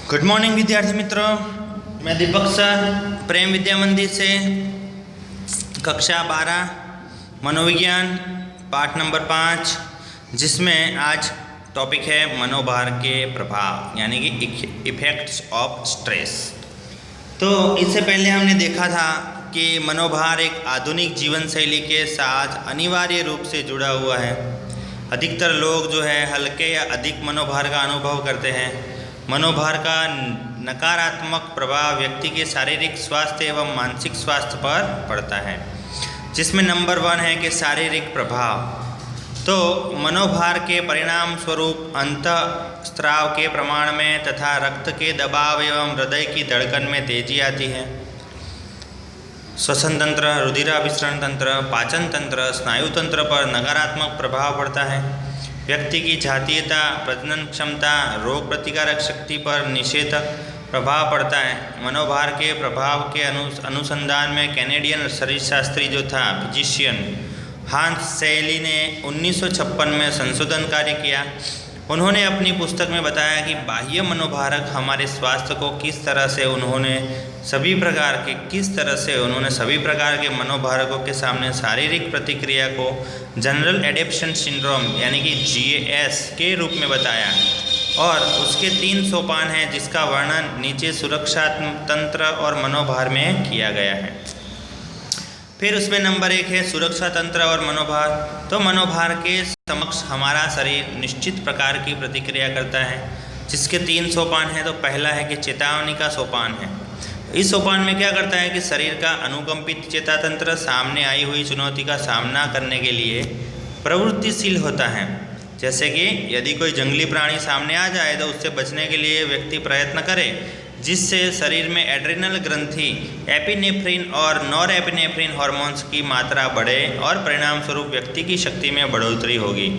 Good morning विद्यार्थी मित्रों, मैं दीपक सर प्रेम विद्या मंदिर से कक्षा 12 मनोविज्ञान पाठ नंबर 5, जिसमें आज टॉपिक है मनोभार के प्रभाव यानी कि इफेक्ट्स ऑफ स्ट्रेस। तो इससे पहले हमने देखा था कि मनोभार एक आधुनिक जीवन शैली के साथ अनिवार्य रूप से जुड़ा हुआ है। अधिकतर लोग जो है हल्के या अधिक मनोभार का अनुभव करते हैं। मनोभार का नकारात्मक प्रभाव व्यक्ति के शारीरिक स्वास्थ्य एवं मानसिक स्वास्थ्य पर पड़ता है, जिसमें नंबर 1 है कि शारीरिक प्रभाव। तो मनोभार के परिणाम स्वरूप अंतःस्राव के प्रमाण में तथा रक्त के दबाव एवं हृदय की धड़कन में तेजी आती है। श्वसन तंत्र, रुधिराभिसरण तंत्र, पाचन तंत्र, स्नायु तंत्र पर नकारात्मक प्रभाव पड़ता है। व्यक्ति की जातीयता, प्रजनन क्षमता, रोग प्रतिकारक शक्ति पर निषेधक प्रभाव पड़ता है। मनोभार के प्रभाव के अनुसंधान में कैनेडियन शरीरशास्त्री जो था फिजिशियन हांस सेली ने 1956 में संशोधन कार्य किया। उन्होंने अपनी पुस्तक में बताया कि बाह्य मनोभारक हमारे स्वास्थ्य को किस तरह से उन्होंने सभी प्रकार के मनोभारकों के सामने शारीरिक प्रतिक्रिया को जनरल एडेप्शन सिंड्रोम यानी कि GAS के रूप में बताया, और उसके 3 सोपान हैं जिसका वर्णन नीचे सुरक्षा तंत्र और मनोभार में किया गया है। फिर उसमें नंबर 1 है सुरक्षा तंत्र और मनोभार। तो मनोभार के समक्ष हमारा शरीर निश्चित प्रकार की प्रतिक्रिया करता है, जिसके 3 सोपान हैं। तो पहला है कि चेतावनी का सोपान है। इस सोपान में क्या करता है कि शरीर का अनुकंपित चेता तंत्र सामने आई हुई चुनौती का सामना करने के लिए प्रवृत्तिशील होता है। जैसे कि यदि कोई जंगली प्राणी सामने आ जाए तो उससे बचने के लिए व्यक्ति प्रयत्न करे, जिससे शरीर में एड्रेनल ग्रंथि, एपिनेफ्रिन और नॉरएपिनेफ्रिन हार्मोन्स की मात्रा बढ़े और परिणाम स्वरूप व्यक्ति की शक्ति में बढ़ोतरी होगी।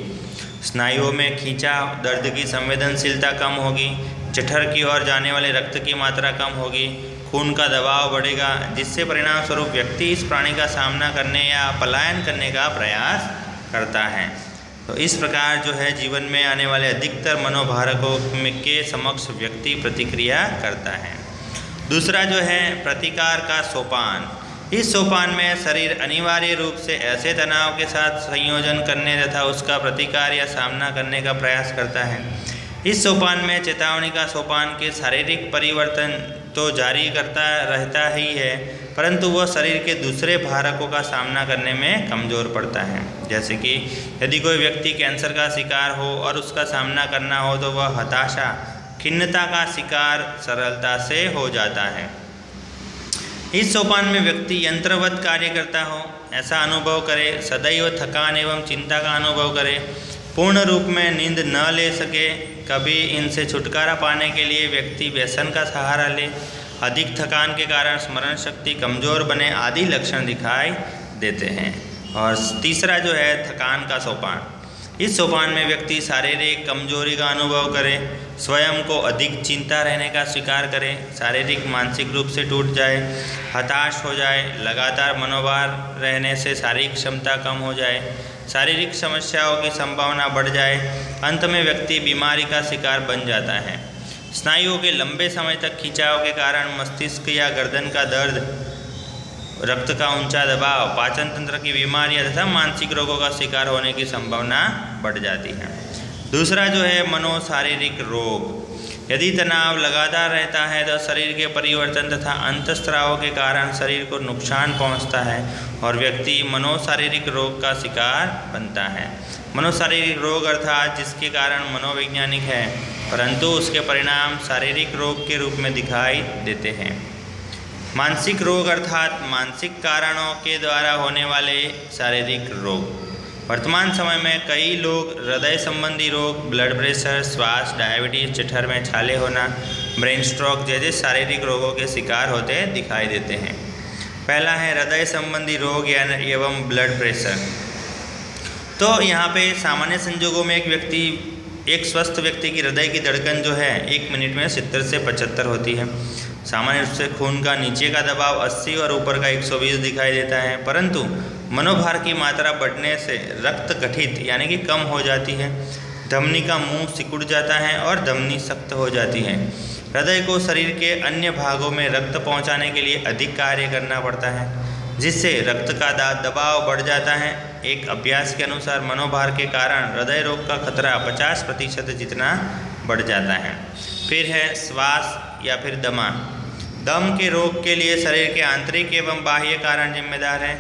स्नायुओं में खींचाव, दर्द की संवेदनशीलता कम होगी, जठर की ओर जाने वाले रक्त की मात्रा कम होगी, खून का दबाव बढ़ेगा, जिससे परिणाम स्वरूप व्यक्ति इस प्राणी का सामना करने या पलायन करने का प्रयास करता है। तो इस प्रकार जो है जीवन में आने वाले अधिकतर मनोभारकों के समक्ष व्यक्ति प्रतिक्रिया करता है। दूसरा जो है प्रतिकार का सोपान। इस सोपान में शरीर अनिवार्य रूप से ऐसे तनाव के साथ संयोजन करने तथा उसका प्रतिकार या सामना करने का प्रयास करता है। इस सोपान में चेतावनी का सोपान के शारीरिक परिवर्तन तो जारी करता रहता ही है, परंतु वह शरीर के दूसरे भारकों का सामना करने में कमज़ोर पड़ता है। जैसे कि यदि कोई व्यक्ति कैंसर का शिकार हो और उसका सामना करना हो तो वह हताशा, खिन्नता का शिकार सरलता से हो जाता है। इस सोपान में व्यक्ति यंत्रवत कार्य करता हो ऐसा अनुभव करे, सदैव थकान एवं चिंता का अनुभव करे, पूर्ण रूप में नींद न ले सके, कभी इनसे छुटकारा पाने के लिए व्यक्ति व्यसन का सहारा ले, अधिक थकान के कारण स्मरण शक्ति कमज़ोर बने आदि लक्षण दिखाई देते हैं। और तीसरा जो है थकान का सोपान। इस सोपान में व्यक्ति शारीरिक कमजोरी का अनुभव करे, स्वयं को अधिक चिंता रहने का स्वीकार करे, शारीरिक मानसिक रूप से टूट जाए, हताश हो जाए, लगातार मनोभार रहने से शारीरिक क्षमता कम हो जाए, शारीरिक समस्याओं की संभावना बढ़ जाए, अंत में व्यक्ति बीमारी का शिकार बन जाता है। स्नायुओं के लंबे समय तक खिंचाव के कारण मस्तिष्क या गर्दन का दर्द, रक्त का ऊंचा दबाव, पाचन तंत्र की बीमारियां तथा मानसिक रोगों का शिकार होने की संभावना बढ़ जाती है। दूसरा जो है मनोशारीरिक रोग। यदि तनाव लगातार रहता है तो शरीर के परिवर्तन तथा अंतःस्राव के कारण शरीर को नुकसान पहुंचता है और व्यक्ति मनोशारीरिक रोग का शिकार बनता है। मनोशारीरिक रोग अर्थात जिसके कारण मनोवैज्ञानिक है, परंतु उसके परिणाम शारीरिक रोग के रूप में दिखाई देते हैं। मानसिक रोग अर्थात मानसिक कारणों के द्वारा होने वाले शारीरिक रोग। वर्तमान समय में कई लोग हृदय संबंधी रोग, ब्लड प्रेशर, श्वास, डायबिटीज, जठर में छाले होना, ब्रेन स्ट्रोक जैसे शारीरिक रोगों के शिकार होते दिखाई देते हैं। पहला है हृदय संबंधी रोग एवं ब्लड प्रेशर। तो यहाँ पे सामान्य संजोगों में एक स्वस्थ व्यक्ति की हृदय की धड़कन जो है 1 मिनट में 70 से 75 होती है। सामान्य रूप से खून का नीचे का दबाव 80 और ऊपर का 120 दिखाई देता है, परंतु मनोभार की मात्रा बढ़ने से रक्त गठित यानी कि कम हो जाती है। धमनी का मुंह सिकुड़ जाता है और धमनी सख्त हो जाती है। हृदय को शरीर के अन्य भागों में रक्त पहुंचाने के लिए अधिक कार्य करना पड़ता है, जिससे रक्त का दबाव बढ़ जाता है। एक अभ्यास के अनुसार मनोभार के कारण हृदय रोग का खतरा 50% जितना बढ़ जाता है। फिर है श्वास या फिर दमा। दम के रोग के लिए शरीर के आंतरिक एवं बाह्य कारण जिम्मेदार हैं।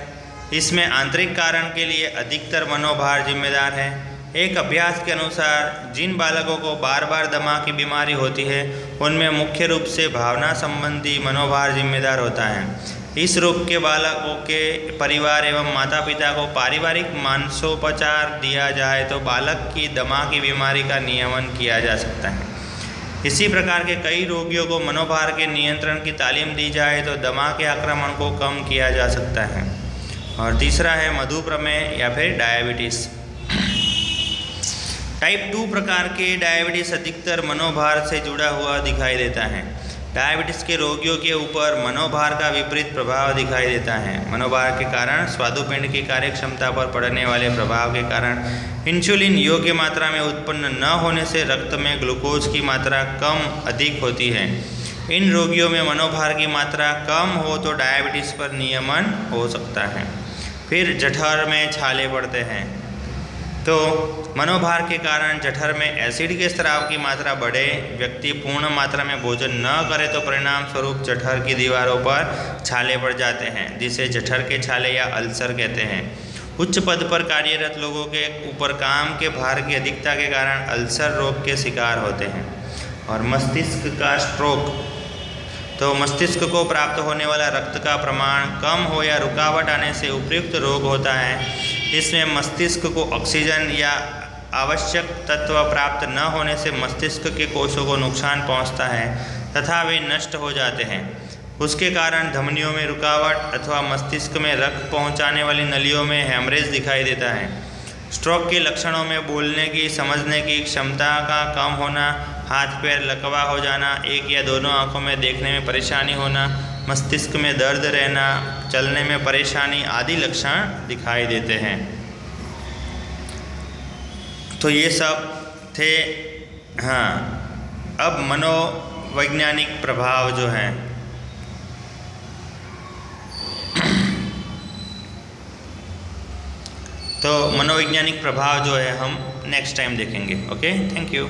इसमें आंतरिक कारण के लिए अधिकतर मनोभार जिम्मेदार है। एक अभ्यास के अनुसार जिन बालकों को बार बार दमा की बीमारी होती है, उनमें मुख्य रूप से भावना संबंधी मनोभार जिम्मेदार होता है। इस रोग के बालकों के परिवार एवं माता पिता को पारिवारिक मानसोपचार दिया जाए तो बालक की दमा की बीमारी का नियमन किया जा सकता है। इसी प्रकार के कई रोगियों को मनोभार के नियंत्रण की तालीम दी जाए तो दमा के आक्रमण को कम किया जा सकता है। और तीसरा है मधुप्रमेह या फिर डायबिटीज़। टाइप 2 प्रकार के डायबिटीज़ अधिकतर मनोभार से जुड़ा हुआ दिखाई देता है। डायबिटीज़ के रोगियों के ऊपर मनोभार का विपरीत प्रभाव दिखाई देता है। मनोभार के कारण स्वादुपिंड की कार्यक्षमता पर पड़ने वाले प्रभाव के कारण इंसुलिन योग्य मात्रा में उत्पन्न न होने से रक्त में ग्लूकोज की मात्रा कम अधिक होती है। इन रोगियों में मनोभार की मात्रा कम हो तो डायबिटीज़ पर नियमन हो सकता है। फिर जठर में छाले पड़ते हैं। तो मनोभार के कारण जठर में एसिड के स्राव की मात्रा बढ़े, व्यक्ति पूर्ण मात्रा में भोजन न करे तो परिणाम स्वरूप जठर की दीवारों पर छाले पड़ जाते हैं, जिसे जठर के छाले या अल्सर कहते हैं। उच्च पद पर कार्यरत लोगों के ऊपर काम के भार की अधिकता के कारण अल्सर रोग के शिकार होते हैं। और मस्तिष्क का स्ट्रोक। तो मस्तिष्क को प्राप्त होने वाला रक्त का प्रमाण कम हो या रुकावट आने से उपयुक्त रोग होता है। इसमें मस्तिष्क को ऑक्सीजन या आवश्यक तत्व प्राप्त न होने से मस्तिष्क के कोषों को नुकसान पहुंचता है तथा वे नष्ट हो जाते हैं। उसके कारण धमनियों में रुकावट अथवा मस्तिष्क में रक्त पहुंचाने वाली नलियों में हेमरेज दिखाई देता है। स्ट्रोक के लक्षणों में बोलने की, समझने की क्षमता का कम होना, हाथ पैर लकवा हो जाना, एक या दोनों आंखों में देखने में परेशानी होना, मस्तिष्क में दर्द रहना, चलने में परेशानी आदि लक्षण दिखाई देते हैं। तो ये सब थे। हाँ, अब मनोवैज्ञानिक प्रभाव जो हैं, तो मनोवैज्ञानिक प्रभाव जो है हम नेक्स्ट टाइम देखेंगे। Okay, thank you.